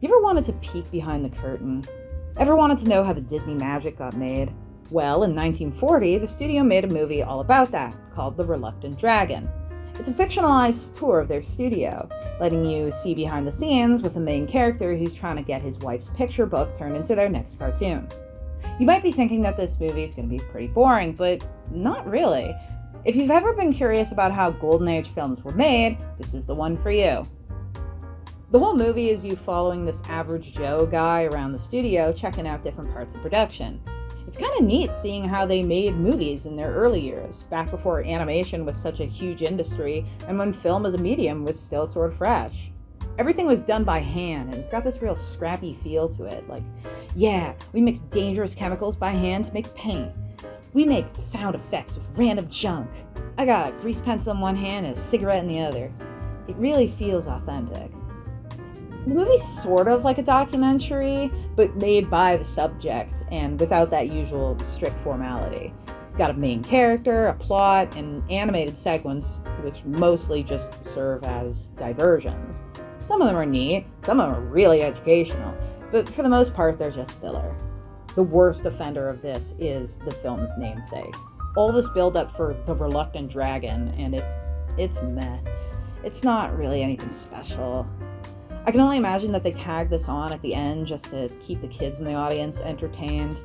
You ever wanted to peek behind the curtain? Ever wanted to know how the Disney magic got made? Well, in 1940, the studio made a movie all about that, called The Reluctant Dragon. It's a fictionalized tour of their studio, letting you see behind the scenes with the main character who's trying to get his wife's picture book turned into their next cartoon. You might be thinking that this movie is going to be pretty boring, but not really. If you've ever been curious about how Golden Age films were made, this is the one for you. The whole movie is you following this average Joe guy around the studio checking out different parts of production. It's kind of neat seeing how they made movies in their early years, back before animation was such a huge industry and when film as a medium was still sort of fresh. Everything was done by hand, and it's got this real scrappy feel to it. Like, yeah, we mix dangerous chemicals by hand to make paint. We make sound effects with random junk. I got a grease pencil in one hand and a cigarette in the other. It really feels authentic. The movie's sort of like a documentary, but made by the subject and without that usual strict formality. It's got a main character, a plot, and animated segments, which mostly just serve as diversions. Some of them are neat, some of them are really educational, but for the most part, they're just filler. The worst offender of this is the film's namesake. All this build-up for The Reluctant Dragon, and it's meh. It's not really anything special. I can only imagine that they tagged this on at the end just to keep the kids in the audience entertained.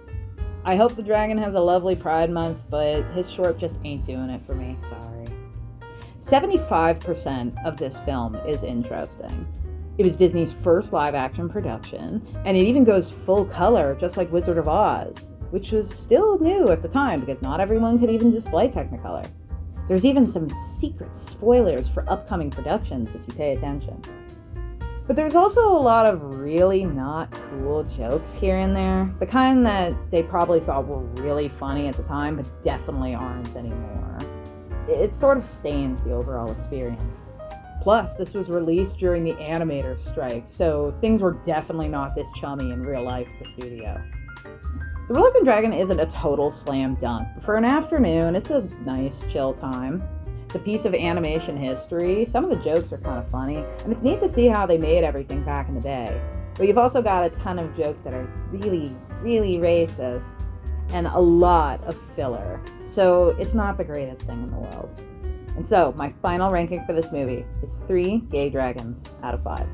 I hope the dragon has a lovely Pride Month, but his short just ain't doing it for me, sorry. 75% of this film is interesting. It was Disney's first live-action production, and it even goes full color, just like Wizard of Oz, which was still new at the time because not everyone could even display Technicolor. There's even some secret spoilers for upcoming productions if you pay attention. But there's also a lot of really not cool jokes here and there. The kind that they probably thought were really funny at the time, but definitely aren't anymore. It sort of stains the overall experience. Plus, this was released during the animator strike, so things were definitely not this chummy in real life at the studio. The Reluctant Dragon isn't a total slam dunk, but for an afternoon, it's a nice, chill time. It's a piece of animation history. Some of the jokes are kind of funny, and it's neat to see how they made everything back in the day. But you've also got a ton of jokes that are really, really racist, and a lot of filler. So it's not the greatest thing in the world. And so, my final ranking for this movie is 3 gay dragons out of 5.